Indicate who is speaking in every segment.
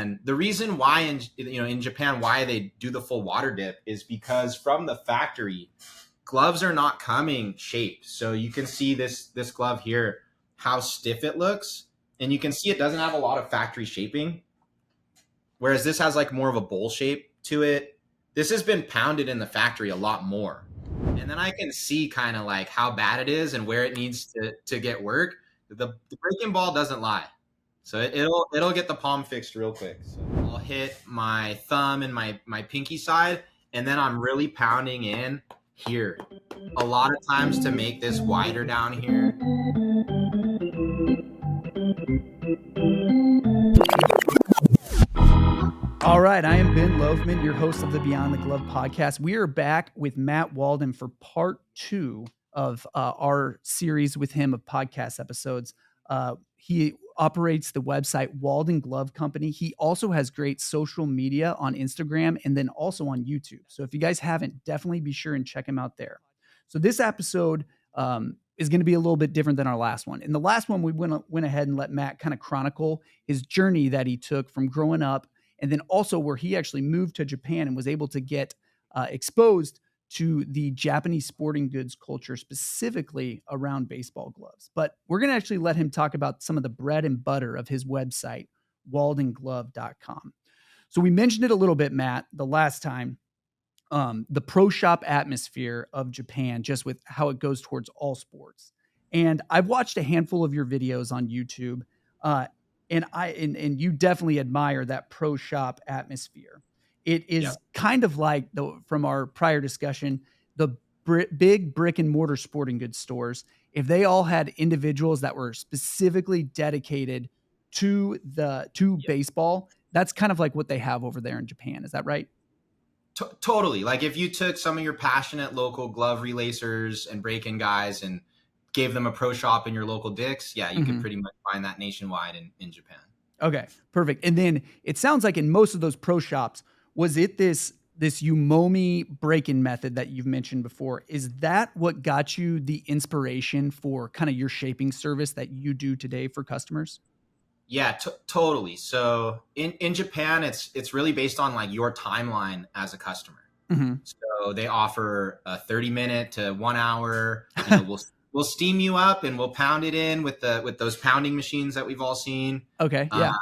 Speaker 1: And the reason why in Japan, why they do the full water dip is because from the factory, gloves are not coming shaped. So you can see this glove here, how stiff it looks. And you can see it doesn't have a lot of factory shaping. Whereas this has like more of a bowl shape to it. This has been pounded in the factory a lot more. And then I can see kind of like how bad it is and where it needs to get work. The breaking ball doesn't lie. So it'll get the palm fixed real quick. So I'll hit my thumb and my pinky side, and then I'm really pounding in here. A lot of times to make this wider down here.
Speaker 2: All right, I am Ben Loafman, your host of the Beyond the Glove podcast. We are back with Matt Walden for part 2 of our series with him of podcast episodes. He operates the website Walden Glove Company. He also has great social media on Instagram and then also on YouTube. So if you guys haven't, definitely be sure and check him out there. So this episode is going to be a little bit different than our last one. In the last one, we went ahead and let Matt kind of chronicle his journey that he took from growing up, and then also where he actually moved to Japan and was able to get exposed to the Japanese sporting goods culture, specifically around baseball gloves. But we're going to actually let him talk about some of the bread and butter of his website, waldenglove.com. So we mentioned it a little bit, Matt, the last time, the pro shop atmosphere of Japan, just with how it goes towards all sports. And I've watched a handful of your videos on YouTube, and you definitely admire that pro shop atmosphere. It is kind of like, from our prior discussion, the big brick and mortar sporting goods stores. If they all had individuals that were specifically dedicated to baseball, that's kind of like what they have over there in Japan. Is that right?
Speaker 1: Totally. Like if you took some of your passionate local glove relacers and break-in guys and gave them a pro shop in your local Dick's, you could pretty much find that nationwide in Japan.
Speaker 2: Okay, perfect. And then it sounds like in most of those pro shops, was it this Yumomi break-in method that you've mentioned before? Is that what got you the inspiration for kind of your shaping service that you do today for customers?
Speaker 1: Yeah, totally. So in Japan, it's really based on like your timeline as a customer. Mm-hmm. So they offer a 30-minute to 1 hour. We'll steam you up and we'll pound it in with those pounding machines that we've all seen.
Speaker 2: Okay. Yeah.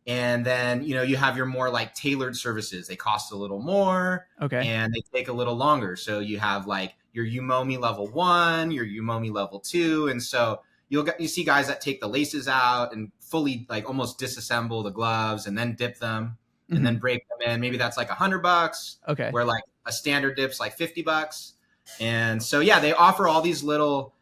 Speaker 1: And then, you have your more like tailored services. They cost a little more.
Speaker 2: Okay.
Speaker 1: And they take a little longer. So you have like your Yumomi level 1, your Yumomi level 2. And so you see guys that take the laces out and fully like almost disassemble the gloves and then dip them and then break them in. Maybe that's like $100.
Speaker 2: Okay.
Speaker 1: Where like a standard dip's like $50. And so, they offer all these little,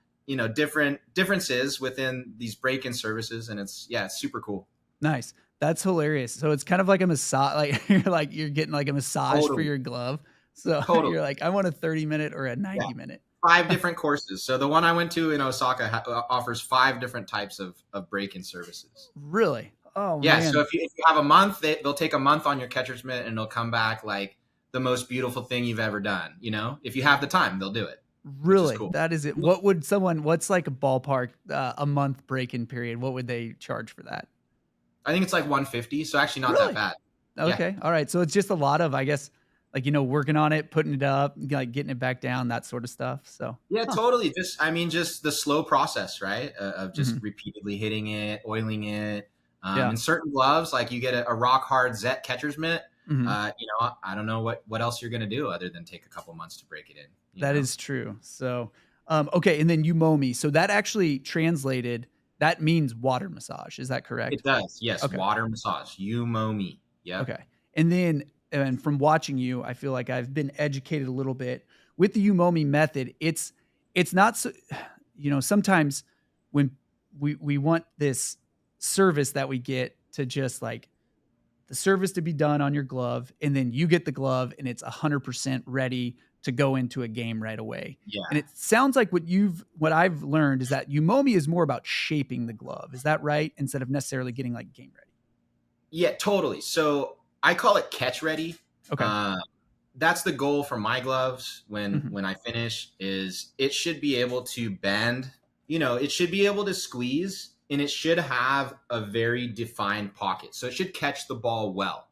Speaker 1: different differences within these break-in services. And it's super cool.
Speaker 2: Nice. That's hilarious. So it's kind of like a massage, like you're getting like a massage for your glove. So you're like, I want a 30-minute or a 90-minute.
Speaker 1: 5 different courses. So the one I went to in Osaka offers 5 different types of break-in services.
Speaker 2: Really? Oh,
Speaker 1: yeah.
Speaker 2: Man.
Speaker 1: So if you have a month, they'll take a month on your catcher's mitt and they'll come back like the most beautiful thing you've ever done. If you have the time, they'll do it.
Speaker 2: Really? Cool. That is it. What's like a ballpark, a month break-in period? What would they charge for that?
Speaker 1: I think it's like $150. So actually not that bad.
Speaker 2: Okay. All right. So it's just a lot of, I guess, like, working on it, putting it up, like getting it back down, that sort of stuff. So
Speaker 1: totally. Just the slow process, right? Of just repeatedly hitting it, oiling it. In certain gloves, like you get a rock hard Zet catcher's mitt. I don't know what else you're going to do other than take a couple months to break it in.
Speaker 2: That is true. So, okay. And then Yumomi. So that actually translated, that means water massage. Is that correct?
Speaker 1: It does. Yes. Okay. Water massage. Yumomi. Yeah.
Speaker 2: Okay. And from watching you, I feel like I've been educated a little bit with the Yumomi method. It's not so, sometimes when we want this service that we get to just like the service to be done on your glove, and then you get the glove and it's 100% ready to go into a game right away.
Speaker 1: Yeah.
Speaker 2: And it sounds like what I've learned is that Yumomi is more about shaping the glove. Is that right? Instead of necessarily getting like game ready.
Speaker 1: Yeah, totally. So I call it catch ready.
Speaker 2: Okay.
Speaker 1: That's the goal for my gloves when I finish is it should be able to bend, it should be able to squeeze and it should have a very defined pocket. So it should catch the ball well.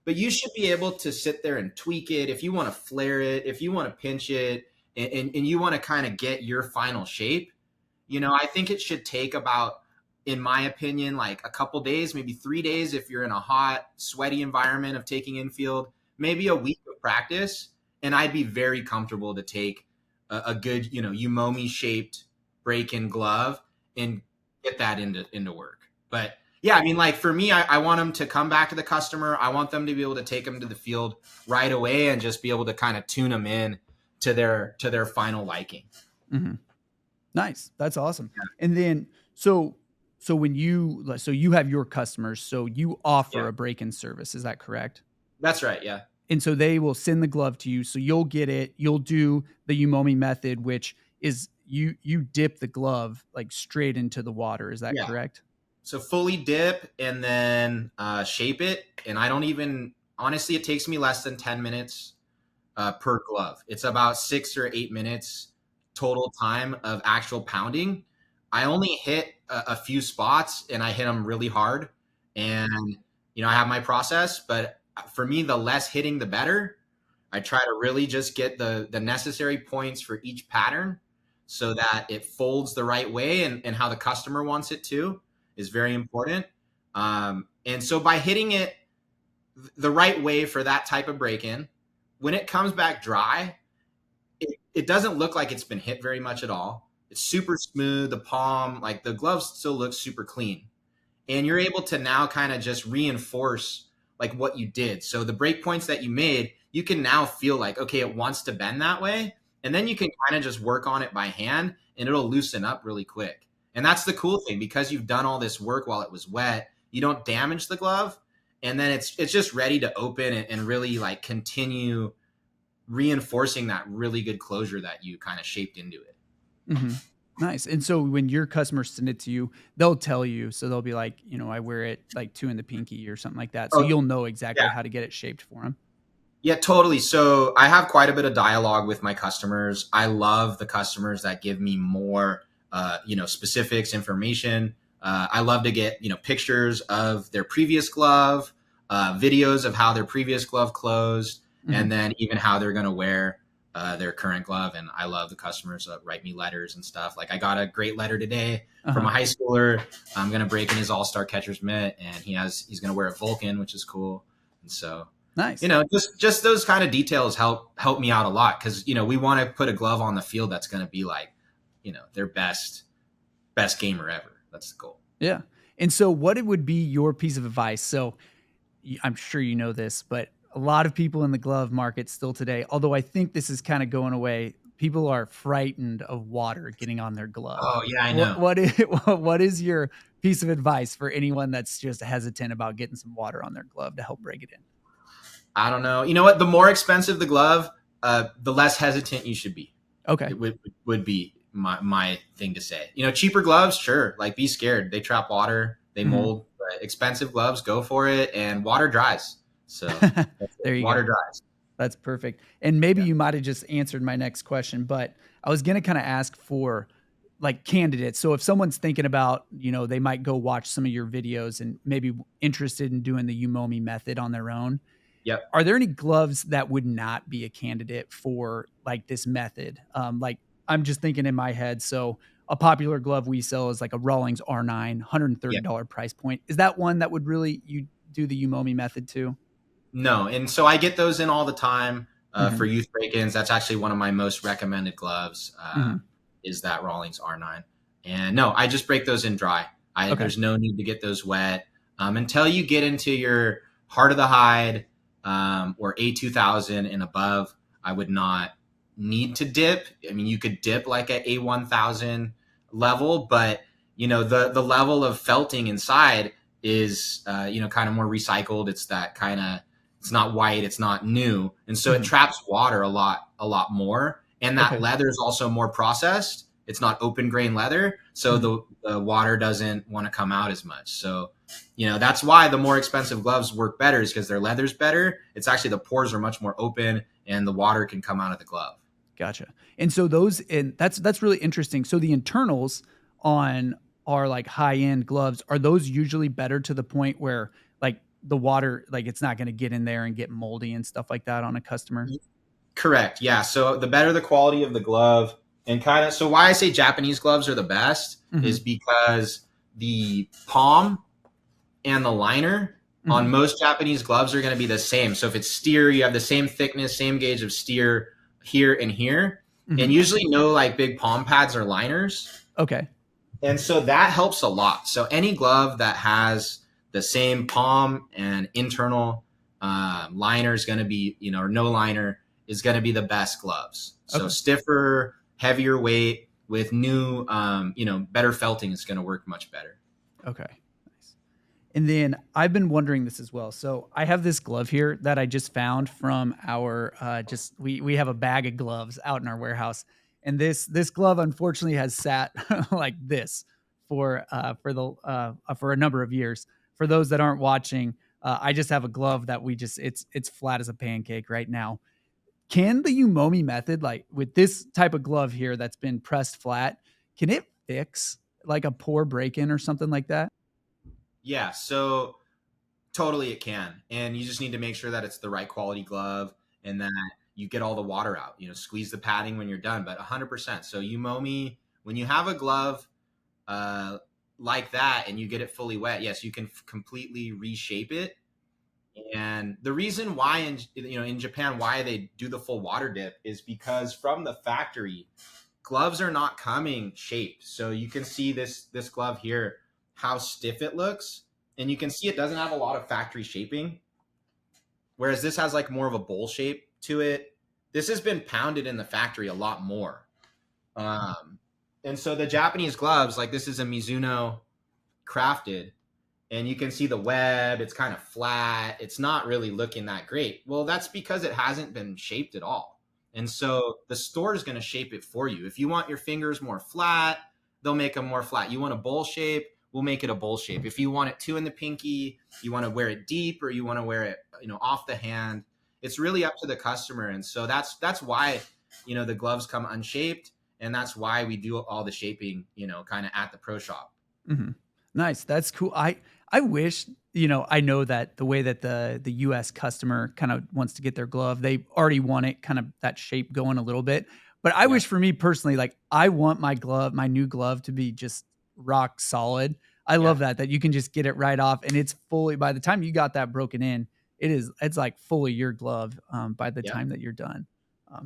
Speaker 1: But you should be able to sit there and tweak it if you want to flare it, if you want to pinch it, and you want to kind of get your final shape. I think it should take about, in my opinion, like a couple days, maybe 3 days if you're in a hot, sweaty environment of taking infield, maybe a week of practice. And I'd be very comfortable to take a good, Yumomi shaped break-in glove and get that into work. But yeah, I mean, like for me, I want them to come back to the customer. I want them to be able to take them to the field right away and just be able to kind of tune them in to their final liking.
Speaker 2: Mm-hmm. Nice. That's awesome. Yeah. And then, so when you have your customers, so you offer a break-in service. Is that correct?
Speaker 1: That's right. Yeah.
Speaker 2: And so they will send the glove to you. So you'll get it. You'll do the Yumomi method, which is you dip the glove like straight into the water. Is that correct?
Speaker 1: So fully dip and then shape it. And I don't even, honestly, it takes me less than 10 minutes per glove. It's about 6 or 8 minutes total time of actual pounding. I only hit a few spots and I hit them really hard. And, I have my process, but for me, the less hitting, the better. I try to really just get the necessary points for each pattern so that it folds the right way and how the customer wants it to is very important. And so by hitting it the right way for that type of break-in, when it comes back dry, it doesn't look like it's been hit very much at all. It's super smooth. The palm, like the glove still looks super clean. And you're able to now kind of just reinforce like what you did. So the break points that you made, you can now feel like, okay, it wants to bend that way. And then you can kind of just work on it by hand and it'll loosen up really quick. And that's the cool thing, because you've done all this work while it was wet, you don't damage the glove. And then it's just ready to open and really like continue reinforcing that really good closure that you kind of shaped into it.
Speaker 2: Mm-hmm. Nice. And so when your customers send it to you, they'll tell you, so they'll be like, I wear it like 2 in the pinky or something like that. So you'll know exactly how to get it shaped for them.
Speaker 1: Yeah, totally. So I have quite a bit of dialogue with my customers. I love the customers that give me more, specifics, information. I love to get, pictures of their previous glove, videos of how their previous glove closed, and then even how they're going to wear their current glove. And I love the customers that write me letters and stuff. Like I got a great letter today from a high schooler. I'm going to break in his all-star catcher's mitt, and he's going to wear a Vulcan, which is cool. And so
Speaker 2: nice.
Speaker 1: Just those kind of details help me out a lot. Cause we want to put a glove on the field that's going to be like, their best gamer ever. That's the goal.
Speaker 2: Yeah. And so what would be your piece of advice? So I'm sure you know this, but a lot of people in the glove market still today, although I think this is kind of going away, people are frightened of water getting on their glove.
Speaker 1: Oh yeah, I know.
Speaker 2: What is your piece of advice for anyone that's just hesitant about getting some water on their glove to help break it in?
Speaker 1: I don't know. You know what? The more expensive the glove, the less hesitant you should be.
Speaker 2: Okay.
Speaker 1: It would be my thing to say. Cheaper gloves, sure. Like be scared. They trap water, they mold. But expensive gloves, go for it. And water dries. So
Speaker 2: there you
Speaker 1: water
Speaker 2: go.
Speaker 1: dries.
Speaker 2: That's perfect. And maybe you might have just answered my next question, but I was going to kind of ask for like candidates. So if someone's thinking about, they might go watch some of your videos and maybe interested in doing the Yumomi method on their own.
Speaker 1: Yep.
Speaker 2: Are there any gloves that would not be a candidate for like this method? Like I'm just thinking in my head. So a popular glove we sell is like a Rawlings R9, $130 price point. Is that one that would really, you do the Yumomi method too?
Speaker 1: No. And so I get those in all the time for youth break-ins. That's actually one of my most recommended gloves is that Rawlings R9. And no, I just break those in dry. There's no need to get those wet until you get into your Heart of the Hide or A2000 and above. I would not need to dip. I mean, you could dip like at A1000 level, but the level of felting inside is kind of more recycled. It's that kind of, it's not white, it's not new, and so it traps water a lot more. And that leather is also more processed. It's not open grain leather, so the water doesn't want to come out as much. So that's why the more expensive gloves work better, is because their leather's better. It's actually the pores are much more open and the water can come out of the glove.
Speaker 2: Gotcha. And so that's really interesting. So the internals on are like high end gloves, are those usually better to the point where like the water, like it's not going to get in there and get moldy and stuff like that on a customer?
Speaker 1: Correct. Yeah. So the better the quality of the glove, and kind of, so why I say Japanese gloves are the best is
Speaker 2: Hmm.
Speaker 1: because the palm and the liner on
Speaker 2: Hmm.
Speaker 1: most Japanese gloves are going to be the same. So if it's steer, you have the same thickness, same gauge of steer here and here, and
Speaker 2: Hmm.
Speaker 1: usually no like big palm pads or liners.
Speaker 2: Okay.
Speaker 1: And so that helps a lot. So any glove that has the same palm and internal liner is going to be, or no liner is going to be the best gloves. So
Speaker 2: Okay.
Speaker 1: stiffer, heavier weight with new, better felting is going to work much better.
Speaker 2: Okay. Nice. And then I've been wondering this as well. So I have this glove here that I just found from our just we have a bag of gloves out in our warehouse, and this glove unfortunately has sat like this for a number of years. For those that aren't watching, I just have a glove that we just it's flat as a pancake right now. Can the Yumomi method, like with this type of glove here that's been pressed flat, can it fix like a poor break in or something like that?
Speaker 1: Yeah. So totally it can. And you just need to make sure that it's the right quality glove and that you get all the water out, squeeze the padding when you're done, but 100%. So Yumomi, when you have a glove uh, like that and you get it fully wet, yes, you can completely reshape it. And the reason why in Japan why they do the full water dip is because from the factory, gloves are not coming shaped. So you can see this glove here, how stiff it looks, and you can see it doesn't have a lot of factory shaping, whereas this has like more of a bowl shape to it. This has been pounded in the factory a lot more. Um, and so the Japanese gloves, like this is a Mizuno crafted, and you can see the web, it's kind of flat, it's not really looking that great. Well, that's because it hasn't been shaped at all. And so the store is going to shape it for you. If you want your fingers more flat, they'll make them more flat. You want a bowl shape, we'll make it a bowl shape. If you want it two in the pinky, you want to wear it deep, or you want to wear it off the hand, it's really up to the customer. And so that's why the gloves come unshaped, and that's why we do all the shaping kind of at the pro shop.
Speaker 2: Mhm. Nice. That's cool. I wish, I know that the way that the US customer kind of wants to get their glove, they already want it kind of that shape going a little bit. But I
Speaker 1: Yeah.
Speaker 2: wish for me personally, like I want my glove, my new glove to be just rock solid. I
Speaker 1: Yeah.
Speaker 2: love that you can just get it right off and it's fully by the time you got that broken in, it's like fully your glove by the
Speaker 1: Yeah.
Speaker 2: time that you're done.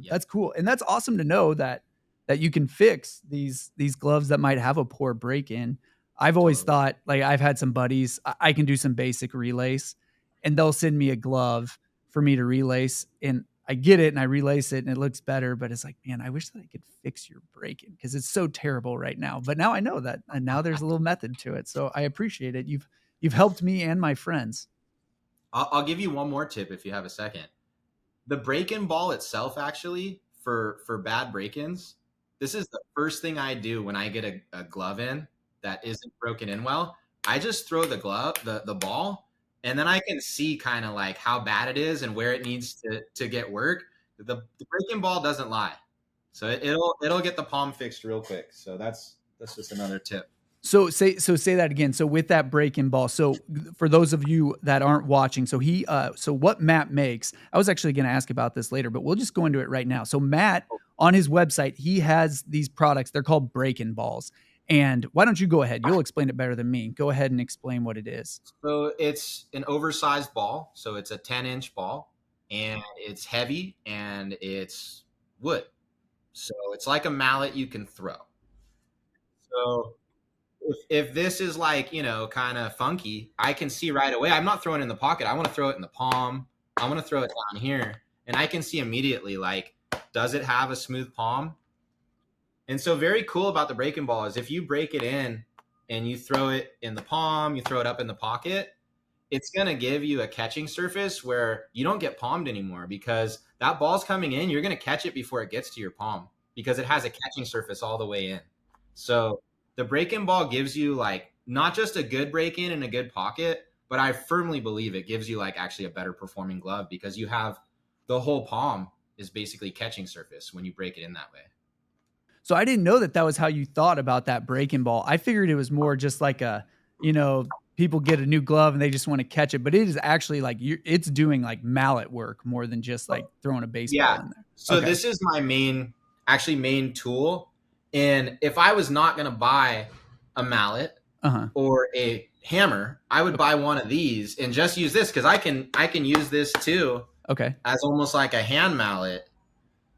Speaker 1: Yeah.
Speaker 2: That's cool. And that's awesome to know that you can fix these gloves that might have a poor break in. I've always
Speaker 1: Totally.
Speaker 2: thought, like, I've had some buddies, I can do some basic relace, and they'll send me a glove for me to relace, and I get it, and I relace it, and it looks better, but it's like, "Man, I wish that I could fix your break-in because it's so terrible right now." But now I know that, and now there's a little method to it, so I appreciate it. You've helped me and my friends.
Speaker 1: I'll give you one more tip if you have a second. The break-in ball itself, actually, for bad break-ins, this is the first thing I do when I get a glove in that isn't broken in well. I just throw the ball, and then I can see kind of like how bad it is and where it needs to get work. The break-in ball doesn't lie, so it'll get the palm fixed real quick. So that's just another tip.
Speaker 2: So say that again. So with that break-in ball, so for those of you that aren't watching, so what Matt makes, I was actually going to ask about this later, but we'll just go into it right now. So Matt on his website, he has these products. They're called break-in balls. And why don't you go ahead? You'll explain it better than me. Go ahead and explain what it is.
Speaker 1: So it's an oversized ball. So it's a 10-inch ball, and it's heavy and it's wood. So it's like a mallet you can throw. So if this is like, kind of funky, I can see right away. I'm not throwing it in the pocket. I want to throw it in the palm. I want to throw it down here. And I can see immediately, like, does it have a smooth palm? And so very cool about the breaking ball is if you break it in and you throw it in the palm, you throw it up in the pocket, it's going to give you a catching surface where you don't get palmed anymore because that ball's coming in. You're going to catch it before it gets to your palm because it has a catching surface all the way in. So the break-in ball gives you like not just a good break-in and a good pocket, but I firmly believe it gives you like actually a better performing glove because you have the whole palm is basically catching surface when you break it in that way.
Speaker 2: So I didn't know that was how you thought about that breaking ball. I figured it was more just like a, people get a new glove and they just want to catch it, but it is actually like it's doing like mallet work more than just like throwing a baseball
Speaker 1: Yeah.
Speaker 2: in there.
Speaker 1: So
Speaker 2: Okay.
Speaker 1: this is my main tool. And if I was not going to buy a mallet or a hammer, I would buy one of these and just use this because I can use this too.
Speaker 2: Okay.
Speaker 1: As almost like a hand mallet.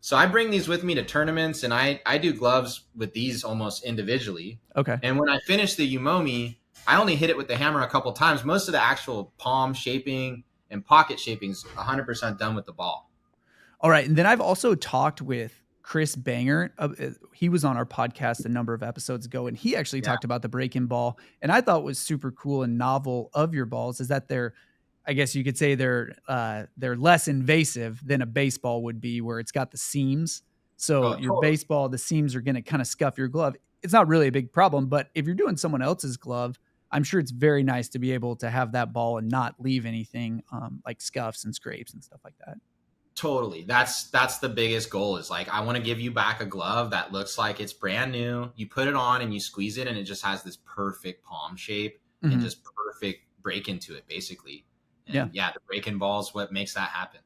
Speaker 1: So I bring these with me to tournaments, and I do gloves with these almost individually.
Speaker 2: Okay.
Speaker 1: And when I finish the Yumomi, I only hit it with the hammer a couple times. Most of the actual palm shaping and pocket shaping is 100% done with the ball.
Speaker 2: All right. And then I've also talked with Chris Banger. He was on our podcast a number of episodes ago, and he actually talked about the break-in ball. And I thought was super cool and novel of your balls is that I guess you could say they're less invasive than a baseball would be, where it's got the seams. So your baseball, the seams are going to kind of scuff your glove. It's not really a big problem, but if you're doing someone else's glove, I'm sure it's very nice to be able to have that ball and not leave anything like scuffs and scrapes and stuff like that.
Speaker 1: Totally. That's the biggest goal is like, I want to give you back a glove that looks like it's brand new. You put it on and you squeeze it and it just has this perfect palm shape and just perfect break into it basically. And the break-in ball is what makes that happen.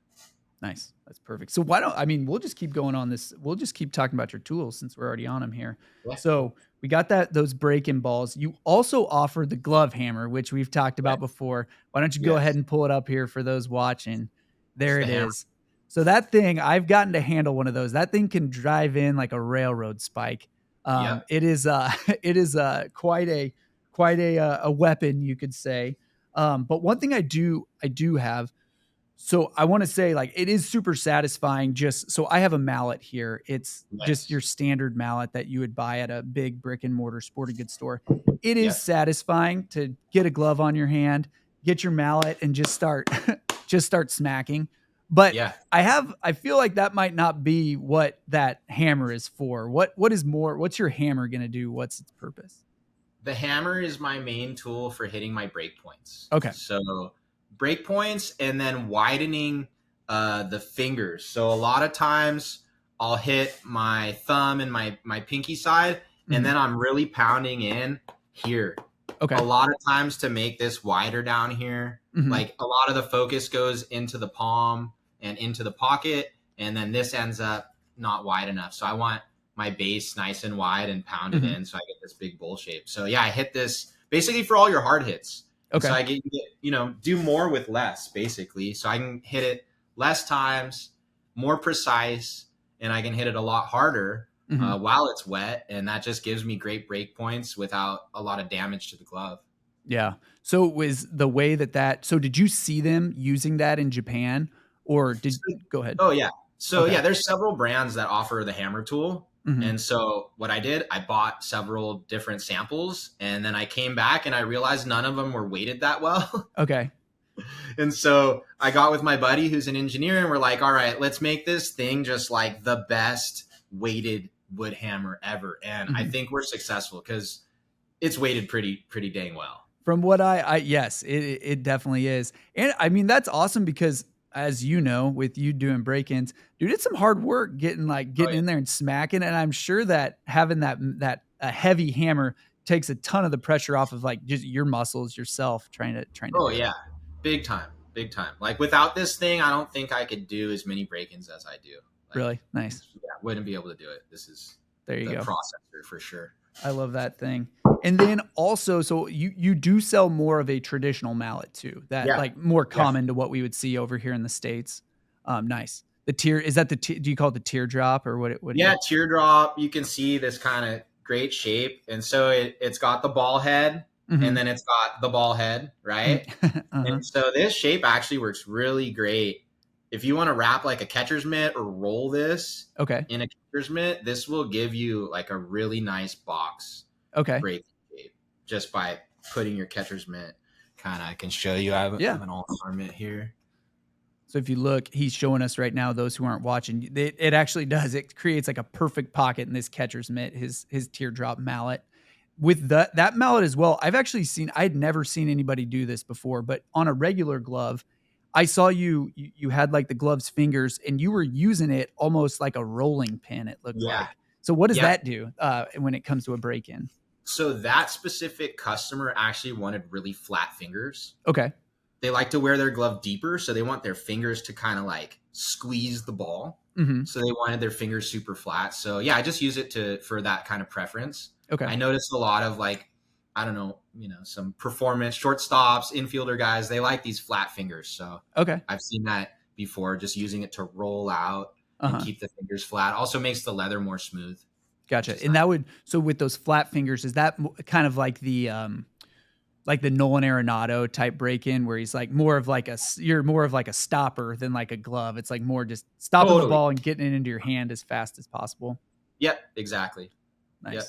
Speaker 2: Nice. That's perfect. So we'll just keep going on this. We'll just keep talking about your tools since we're already on them here. Yeah. So we got those break-in balls. You also offer the glove hammer, which we've talked about before. Why don't you go ahead and pull it up here for those watching? There it is. So that thing, I've gotten to handle one of those. That thing can drive in like a railroad spike. It is quite a weapon, you could say. But one thing I do have, so I want to say like it is super satisfying. So I have a mallet here. It's just your standard mallet that you would buy at a big brick and mortar sporting goods store. It is satisfying to get a glove on your hand, get your mallet and just start smacking. But I feel like that might not be what that hammer is for. What's your hammer going to do? What's its purpose?
Speaker 1: The hammer is my main tool for hitting my break points.
Speaker 2: Okay.
Speaker 1: So break points and then widening the fingers. So a lot of times I'll hit my thumb and my pinky side, and then I'm really pounding in here. Okay. A lot of times to make this wider down here, like a lot of the focus goes into the palm and into the pocket, and then this ends up not wide enough. So I want my base nice and wide and pound it in so I get this big bowl shape. So I hit this basically for all your hard hits. Okay. So I get do more with less basically. So I can hit it less times, more precise, and I can hit it a lot harder while it's wet. And that just gives me great break points without a lot of damage to the glove.
Speaker 2: Yeah. So was the way so did you see them using that in Japan or go ahead?
Speaker 1: Oh yeah. So there's several brands that offer the hammer tool. And so what I did, I bought several different samples, and then I came back and I realized none of them were weighted that well.
Speaker 2: Okay.
Speaker 1: And so I got with my buddy who's an engineer, and we're like, all right, let's make this thing just like the best weighted wood hammer ever. And I think we're successful because it's weighted pretty dang well.
Speaker 2: From what yes, it definitely is. And I mean, that's awesome because as you know, with you doing break-ins, dude, it's some hard work getting in there and smacking. And I'm sure that having that heavy hammer takes a ton of the pressure off of like just your muscles yourself trying to.
Speaker 1: Oh yeah. Big time. Like without this thing, I don't think I could do as many break-ins as I do. Like,
Speaker 2: really? Nice.
Speaker 1: Yeah, wouldn't be able to do it. This is
Speaker 2: the
Speaker 1: processor for sure.
Speaker 2: I love that thing. And then also, so you do sell more of a traditional mallet too, that like more common to what we would see over here in the States. Nice. The do you call it the teardrop or what?
Speaker 1: Teardrop. You can see this kind of great shape. And so it's got the ball head and then it's got the ball head, right? And so this shape actually works really great. If you want to wrap like a catcher's mitt or roll this in a catcher's mitt, this will give you like a really nice box break shape just by putting your catcher's mitt. I can show you. I have an all-star mitt here.
Speaker 2: So if you look, he's showing us right now, those who aren't watching, it actually does. It creates like a perfect pocket in this catcher's mitt, his teardrop mallet. With that mallet as well, I'd never seen anybody do this before, but on a regular glove, I saw you had like the glove's fingers and you were using it almost like a rolling pin. It looked like. So what does
Speaker 1: Yeah.
Speaker 2: that do when it comes to a break-in?
Speaker 1: So that specific customer actually wanted really flat fingers.
Speaker 2: Okay.
Speaker 1: They like to wear their glove deeper, so they want their fingers to kind of like squeeze the ball.
Speaker 2: Mm-hmm.
Speaker 1: So they wanted their fingers super flat. So yeah, I just use it for that kind of preference.
Speaker 2: Okay.
Speaker 1: I noticed a lot of like, I don't know, some performance shortstops, infielder guys, they like these flat fingers. So
Speaker 2: Okay.
Speaker 1: I've seen that before, just using it to roll out and keep the fingers flat. Also makes the leather more smooth.
Speaker 2: Gotcha. And that would, so with those flat fingers, is that kind of like the Nolan Arenado type break-in where he's like you're more of like a stopper than like a glove. It's like more just stopping the ball and getting it into your hand as fast as possible.
Speaker 1: Yep, exactly.
Speaker 2: Nice.
Speaker 1: Yep.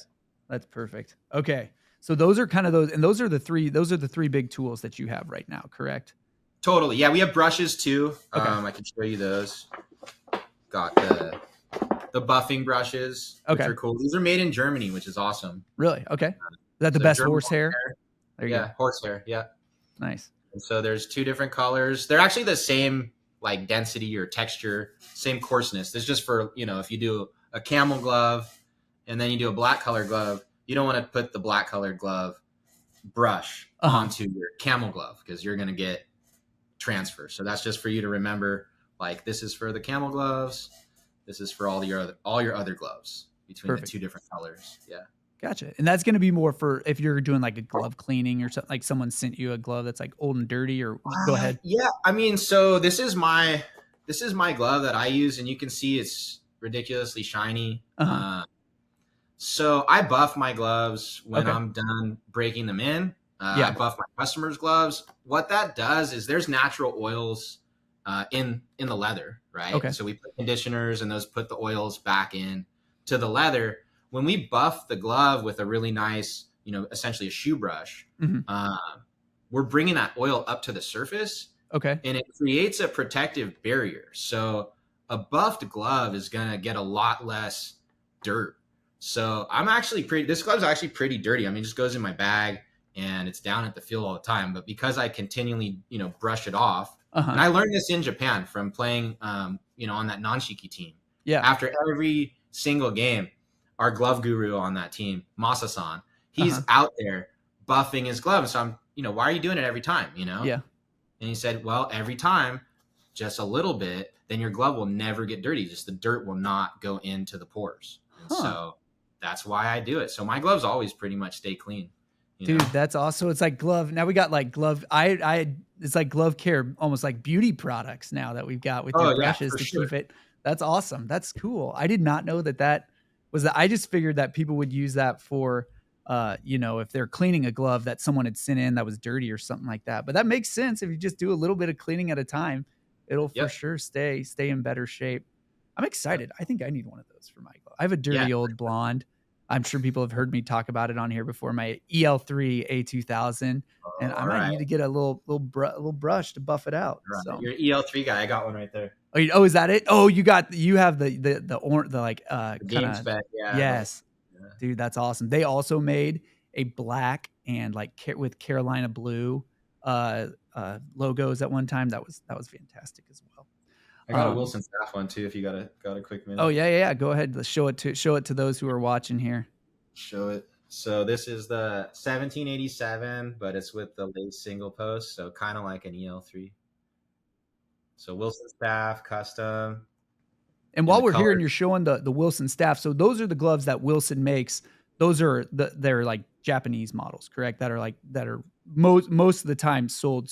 Speaker 2: That's perfect. Okay. So those are kind of those are the three big tools that you have right now, correct?
Speaker 1: Totally. Yeah, we have brushes too.
Speaker 2: Okay.
Speaker 1: I can show you those. Got the buffing brushes, which are cool. These are made in Germany, which is awesome.
Speaker 2: Really? Okay. Is that the best horsehair? There you go.
Speaker 1: Horsehair. Yeah.
Speaker 2: Nice.
Speaker 1: And so there's 2 different colors. They're actually the same like density or texture, same coarseness. This is just for, if you do a camel glove and then you do a black colored glove, you don't want to put the black colored glove brush onto your camel glove because you're going to get transfer. So that's just for you to remember, like this is for the camel gloves. This is for all your other gloves between the 2 different colors. Yeah.
Speaker 2: Gotcha. And that's going to be more for if you're doing like a glove cleaning or something, like someone sent you a glove that's like old and dirty, or go ahead.
Speaker 1: Yeah. I mean, so this is my glove that I use, and you can see it's ridiculously shiny. So I buff my gloves when I'm done breaking them in. I buff my customers' gloves. What that does is there's natural oils in the leather, right?
Speaker 2: Okay.
Speaker 1: So we put conditioners, and those put the oils back in to the leather. When we buff the glove with a really nice, essentially a shoe brush, we're bringing that oil up to the surface.
Speaker 2: Okay.
Speaker 1: And it creates a protective barrier. So a buffed glove is going to get a lot less dirt. So this glove's actually pretty dirty. I mean, it just goes in my bag and it's down at the field all the time. But because I continually, brush it off, and I learned this in Japan from playing, on that Nanshiki team.
Speaker 2: Yeah.
Speaker 1: After every single game, our glove guru on that team, Masa-san, he's out there buffing his glove. So I'm, why are you doing it every time,
Speaker 2: Yeah.
Speaker 1: And he said, well, every time, just a little bit, then your glove will never get dirty. Just the dirt will not go into the pores. And so that's why I do it. So my gloves always pretty much stay clean.
Speaker 2: Dude, that's awesome. It's like glove. Now we got like glove. It's like glove care, almost like beauty products now that we've got with your brushes to keep it. That's awesome. That's cool. I did not know that was that. I just figured that people would use that for, if they're cleaning a glove that someone had sent in that was dirty or something like that. But that makes sense. If you just do a little bit of cleaning at a time, it'll for sure stay in better shape. I'm excited. I think I need one of those for my glove. I have a dirty old blonde. I'm sure people have heard me talk about it on here before. My EL3 A2000, and I might need to get a little brush to buff it out.
Speaker 1: Right.
Speaker 2: So.
Speaker 1: You're EL3 guy. I got one right there.
Speaker 2: Oh, is that it? Oh, you have the
Speaker 1: game spec. Yeah.
Speaker 2: Yes, dude, that's awesome. They also made a black and like with Carolina blue logos at one time. That was fantastic as well.
Speaker 1: I got a Wilson Staff one too. If you got a quick minute.
Speaker 2: Oh yeah. Go ahead. Let's show it to those who are watching here.
Speaker 1: Show it. So this is the 1787, but it's with the lace single post, so kind of like an EL3. So Wilson Staff custom.
Speaker 2: And while we're here and you're showing the Wilson Staff, so those are the gloves that Wilson makes. Those are they're like Japanese models, correct? That are most of the time sold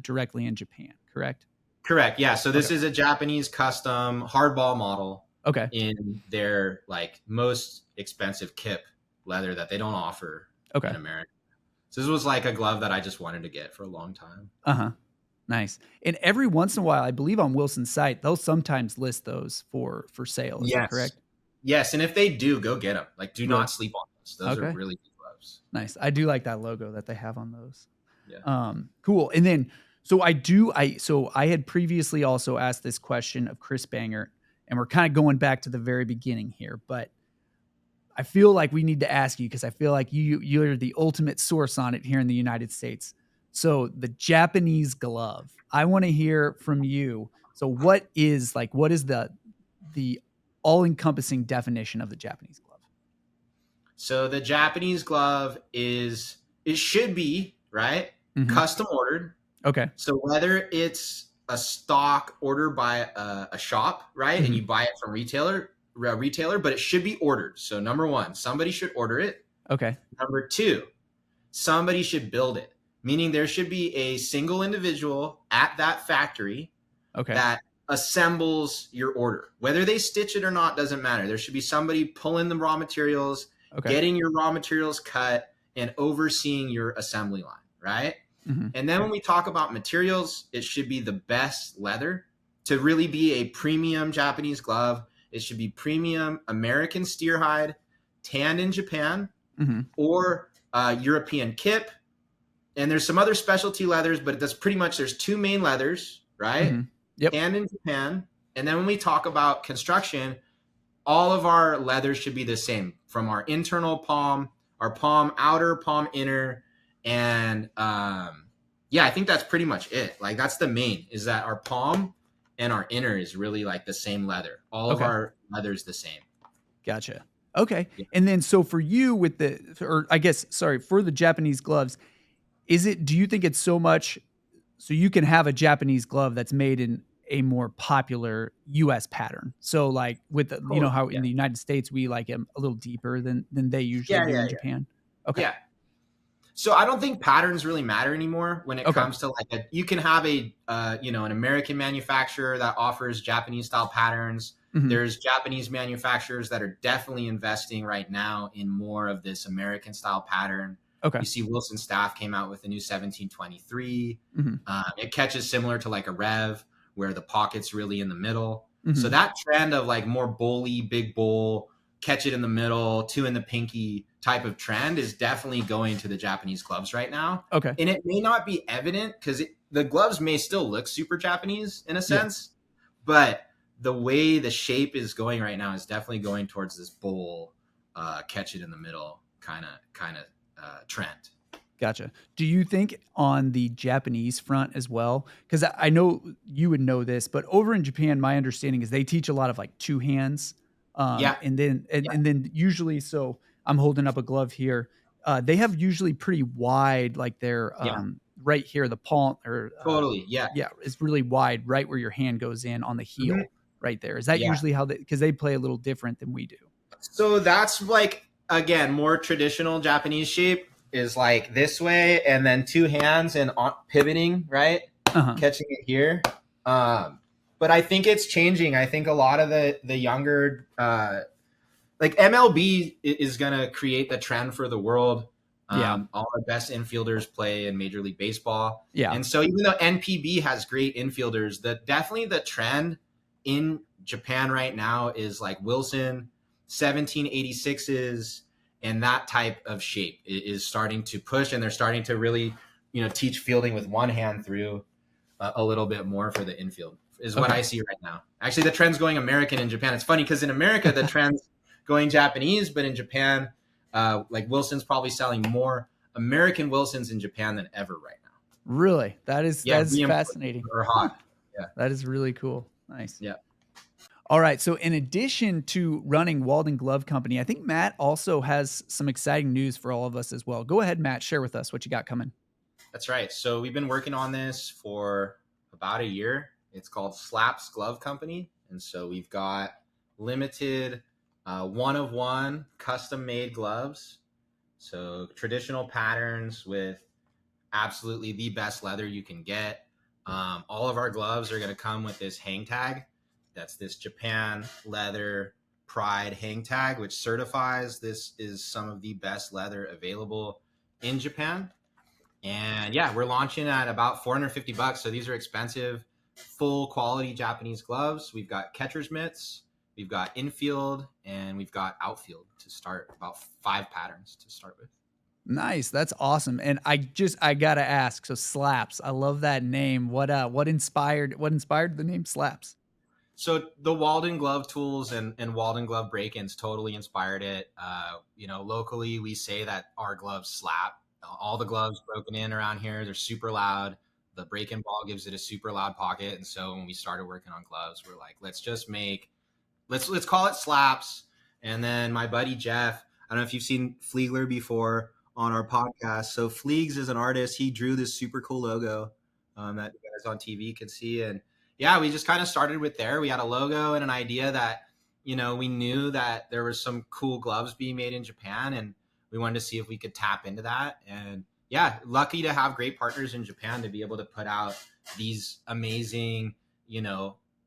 Speaker 2: directly in Japan, correct?
Speaker 1: Correct. Yeah. So this is a Japanese custom hardball model.
Speaker 2: Okay.
Speaker 1: In their like most expensive kip leather that they don't offer in America. So this was like a glove that I just wanted to get for a long time.
Speaker 2: Nice. And every once in a while, I believe on Wilson's site, they'll sometimes list those for sale. Is that correct?
Speaker 1: Yes. And if they do, go get them. Like, do not sleep on those. Those are really good gloves.
Speaker 2: Nice. I do like that logo that they have on those.
Speaker 1: Yeah.
Speaker 2: Cool. And then, so I had previously also asked this question of Chris Banger, and we're kind of going back to the very beginning here, but I feel like we need to ask you because I feel like you're the ultimate source on it here in the United States. So the Japanese glove, I want to hear from you. So what is the all-encompassing definition of the Japanese glove?
Speaker 1: So the Japanese glove it should be, right, custom ordered.
Speaker 2: Okay.
Speaker 1: So whether it's a stock order by a shop, right, and you buy it from retailer, but it should be ordered. So number one, somebody should order it.
Speaker 2: Okay.
Speaker 1: Number two, somebody should build it, meaning there should be a single individual at that factory that assembles your order. Whether they stitch it or not doesn't matter. There should be somebody pulling the raw materials, getting your raw materials cut, and overseeing your assembly line, right? And then when we talk about materials, it should be the best leather. To really be a premium Japanese glove, it should be premium American steer hide, tanned in Japan, or European kip. And there's some other specialty leathers, but that's pretty much, there's two main leathers, right? Tanned in Japan. And then when we talk about construction, all of our leathers should be the same, from our internal palm, our palm outer, palm inner, and I think that's pretty much it. Like, that's the main, is that our palm and our inner is really like the same leather. All of our leather is the same.
Speaker 2: Gotcha. Okay. Yeah. And then, so for you with for the Japanese gloves, do you think it's so much, so you can have a Japanese glove that's made in a more popular US pattern? So like with the, you know how in the United States, we like them a little deeper than they usually do in Japan. Okay.
Speaker 1: Yeah. So I don't think patterns really matter anymore when it comes to like you can have an American manufacturer that offers Japanese style patterns. There's Japanese manufacturers that are definitely investing right now in more of this American style pattern. You see Wilson Staff came out with a new 1723. It catches similar to like a Rev, where the pocket's really in the middle. So that trend of like more bowly, big bowl, catch it in the middle, two in the pinky type of trend is definitely going to the Japanese gloves right now. And it may not be evident because the gloves may still look super Japanese in a sense, but the way the shape is going right now is definitely going towards this bowl, catch it in the middle kind of trend.
Speaker 2: Gotcha. Do you think on the Japanese front as well? Because I know you would know this, but over in Japan, my understanding is they teach a lot of like two hands. And then usually, so I'm holding up a glove here. They have usually pretty wide, like their right here, the palm or it's really wide, right where your hand goes in on the heel, right there. Is that usually how because they play a little different than we do?
Speaker 1: So that's like, again, more traditional Japanese shape is like this way, and then two hands and pivoting, right? Catching it here. But I think it's changing. I think a lot of the younger, like MLB is going to create the trend for the world. All the best infielders play in Major League Baseball. And so even though NPB has great infielders, definitely the trend in Japan right now is like Wilson, 1786s, and that type of shape is starting to push, and they're starting to really, teach fielding with one hand through a little bit more for the infield is what I see right now. Actually, the trend's going American in Japan. It's funny because in America, the trend's going Japanese, but in Japan, like Wilson's probably selling more American Wilsons in Japan than ever right now.
Speaker 2: Really? that's fascinating.
Speaker 1: Or hot. Yeah.
Speaker 2: That is really cool. Nice.
Speaker 1: Yeah.
Speaker 2: All right. So in addition to running Walden Glove Company, I think Matt also has some exciting news for all of us as well. Go ahead, Matt. Share with us what you got coming.
Speaker 1: That's right. So we've been working on this for about a year. It's called Slaps Glove Company. And so we've got limited one-of-one custom-made gloves. So traditional patterns with absolutely the best leather you can get. All of our gloves are going to come with this hang tag. That's this Japan leather pride hang tag, which certifies this is some of the best leather available in Japan. And we're launching at about $450. So these are expensive, full quality Japanese gloves. We've got catcher's mitts, we've got infield, and we've got outfield to start, about 5 patterns to start with.
Speaker 2: Nice. That's awesome. And I gotta ask, so Slaps, I love that name. What inspired the name Slaps?
Speaker 1: So the Walden Glove tools and Walden Glove break-ins totally inspired it. Locally we say that our gloves slap. All the gloves broken in around here, they're super loud. The break-in ball gives it a super loud pocket. And so when we started working on gloves, we're like, let's just make let's call it slaps. And then my buddy Jeff, I don't know if you've seen Fleegler before on our podcast. So Fleegs is an artist. He drew this super cool logo that you guys on TV can see. And yeah, we just kind of started with there. We had a logo and an idea that, we knew that there was some cool gloves being made in Japan, and we wanted to see if we could tap into that. And yeah, lucky to have great partners in Japan to be able to put out these amazing,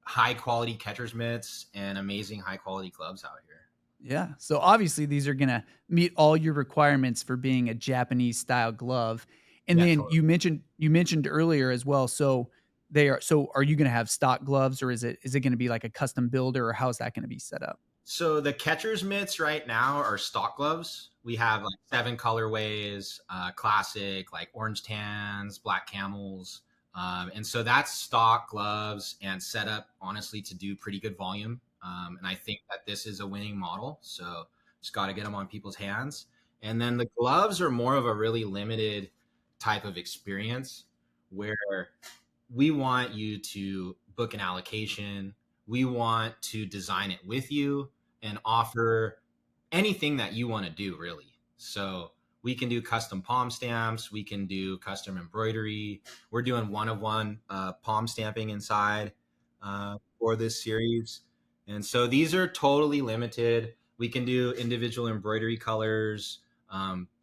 Speaker 1: high quality catcher's mitts and amazing high quality gloves out here.
Speaker 2: Yeah. So obviously these are going to meet all your requirements for being a Japanese style glove. And
Speaker 1: Yeah,
Speaker 2: then
Speaker 1: totally.
Speaker 2: you mentioned earlier as well. So are you going to have stock gloves, or is it going to be like a custom builder, or how's that going to be set up?
Speaker 1: So the catcher's mitts right now are stock gloves. We have like 7 colorways, classic, like orange tans, black camels. And so that's stock gloves and set up, honestly, to do pretty good volume. And I think that this is a winning model. So just got to get them on people's hands. And then the gloves are more of a really limited type of experience where we want you to book an allocation. We want to design it with you and offer anything that you want to do, really. So we can do custom palm stamps. We can do custom embroidery. We're doing one-of-one palm stamping inside for this series. And so these are totally limited. We can do individual embroidery colors,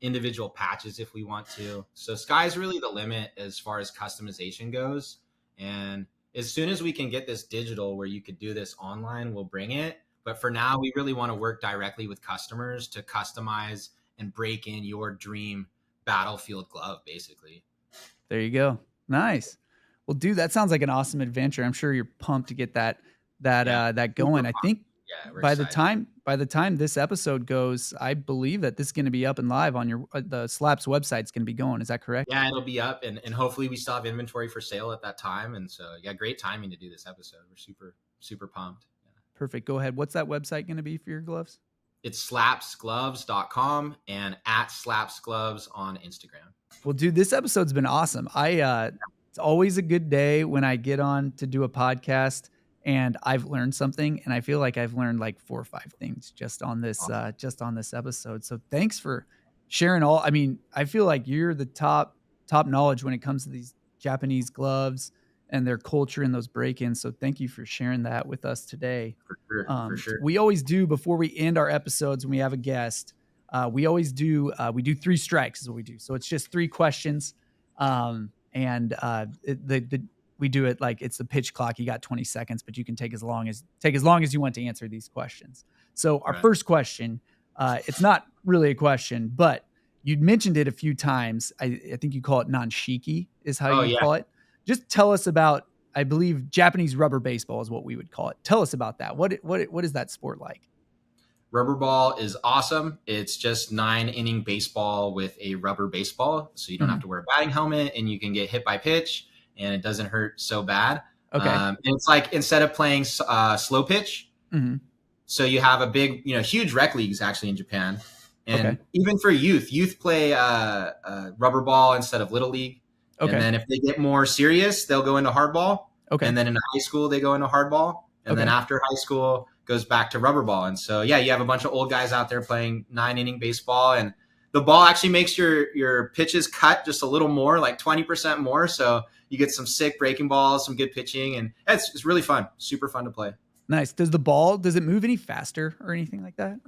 Speaker 1: individual patches if we want to. So sky's really the limit as far as customization goes. And as soon as we can get this digital where you could do this online, we'll bring it. But for now, we really want to work directly with customers to customize and break in your dream battlefield glove, basically.
Speaker 2: There you go. Nice. Well, dude, that sounds like an awesome adventure. I'm sure you're pumped to get that going. I think by the time this episode goes, I believe that this is going to be up and live on your the Slaps website's going to be going. Is that correct?
Speaker 1: Yeah, it'll be up, and hopefully we still have inventory for sale at that time. And so, yeah, great timing to do this episode. We're super pumped. Yeah.
Speaker 2: Perfect. Go ahead. What's that website going to be for your gloves?
Speaker 1: It's slapsgloves.com and @slapsgloves on Instagram.
Speaker 2: Well, dude, this episode's been awesome. It's always a good day when I get on to do a podcast and I've learned something, and I feel like I've learned like 4 or 5 things just on this episode. So thanks for sharing all. I mean, I feel like you're the top knowledge when it comes to these Japanese gloves and their culture and those break-ins. So thank you for sharing that with us today.
Speaker 1: For sure.
Speaker 2: We always do, before we end our episodes when we have a guest, we do 3 strikes is what we do. So it's just 3 questions. We do it like it's the pitch clock. You got 20 seconds, but you can take as long as you want to answer these questions. So our first question, it's not really a question, but you'd mentioned it a few times. I think you call it nanshiki is how you call it. Just tell us about, I believe Japanese rubber baseball is what we would call it. Tell us about that. What is that sport like?
Speaker 1: Rubber ball is awesome. It's just 9-inning baseball with a rubber baseball. So you don't have to wear a batting helmet, and you can get hit by pitch and it doesn't hurt so bad.
Speaker 2: Okay.
Speaker 1: And it's like, instead of playing slow pitch, so you have a big, huge rec leagues actually in Japan. And even for youth play rubber ball instead of little league. Okay. And then if they get more serious, they'll go into hardball. Okay. And then in high school, they go into hardball. And then after high school, goes back to rubber ball. And so, yeah, you have a bunch of old guys out there playing 9-inning baseball, and the ball actually makes your pitches cut just a little more, like 20% more. So you get some sick breaking balls, some good pitching, and it's really fun. Super fun to play.
Speaker 2: Nice. Does it move any faster or anything like that?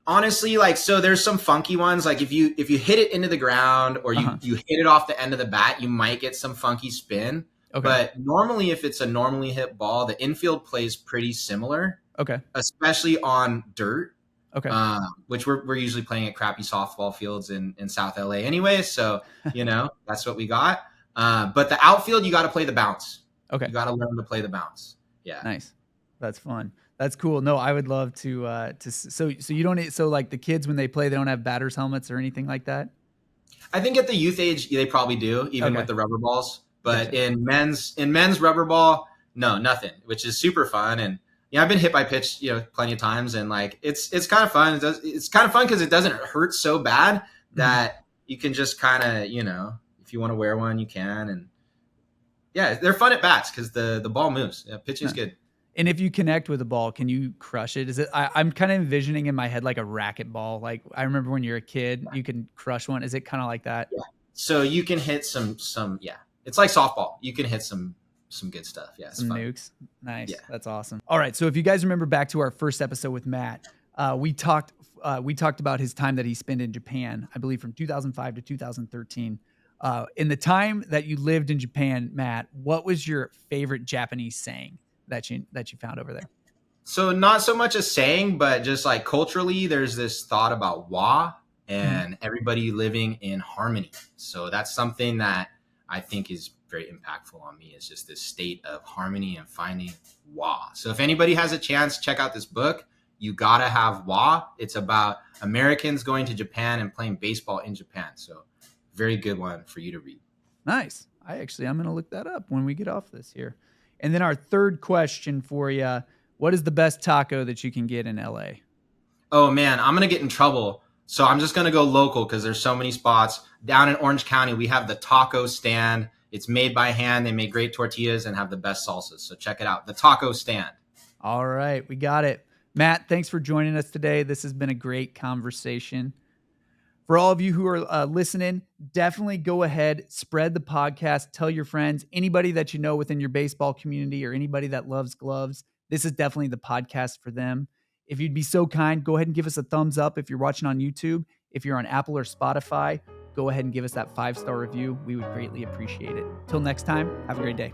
Speaker 1: Honestly, so there's some funky ones. Like if you hit it into the ground, or you hit it off the end of the bat, you might get some funky spin. Okay. But normally, if it's a normally hit ball, the infield plays pretty similar. Okay. Especially on dirt. Okay. Which we're usually playing at crappy softball fields in South LA anyway. So, that's what we got. But the outfield, you got to play the bounce. Okay. You got to learn to play the bounce. Yeah.
Speaker 2: Nice. That's fun. That's cool. No, I would love to so you don't, so like the kids, when they play, they don't have batters helmets or anything like that?
Speaker 1: I think at the youth age, they probably do, even with the rubber balls. But in men's rubber ball, no, nothing, which is super fun. And I've been hit by pitch, plenty of times, and like it's kind of fun. It's kind of fun because it doesn't hurt so bad that you can just kind of, if you want to wear one, you can. And yeah, they're fun at bats because the ball moves. Yeah, pitching's good.
Speaker 2: And if you connect with a ball, can you crush it? Is it? I'm kind of envisioning in my head like a racket ball. Like I remember when you're a kid, you can crush one. Is it kind of like that?
Speaker 1: Yeah. So you can hit some. Yeah, it's like softball. You can hit some good stuff. Yeah, it's
Speaker 2: Some
Speaker 1: fun.
Speaker 2: nukes. Nice.
Speaker 1: Yeah.
Speaker 2: That's awesome. All right. So if you guys remember back to our first episode with Matt, we talked about his time that he spent in Japan, I believe from 2005 to 2013. In the time that you lived in Japan, Matt, what was your favorite Japanese saying that you found over there?
Speaker 1: So not so much a saying, but just like culturally, there's this thought about wa and everybody living in harmony. So that's something that I think is very impactful on me. Is just this state of harmony and finding wa. So if anybody has a chance, check out this book. You gotta have wa. It's about Americans going to Japan and playing baseball in Japan. So very good one for you to read.
Speaker 2: Nice. I'm going to look that up when we get off this here. And then our third question for you, what is the best taco that you can get in LA?
Speaker 1: Oh man, I'm going to get in trouble. So I'm just going to go local because there's so many spots. Down in Orange County, we have the taco stand. It's made by hand. They make great tortillas and have the best salsas. So check it out. The taco stand.
Speaker 2: All right. We got it. Matt, thanks for joining us today. This has been a great conversation. For all of you who are listening, definitely go ahead, spread the podcast, tell your friends, anybody that you know within your baseball community or anybody that loves gloves. This is definitely the podcast for them. If you'd be so kind, go ahead and give us a thumbs up if you're watching on YouTube. If you're on Apple or Spotify, go ahead and give us that 5-star review. We would greatly appreciate it. Till next time, have a great day.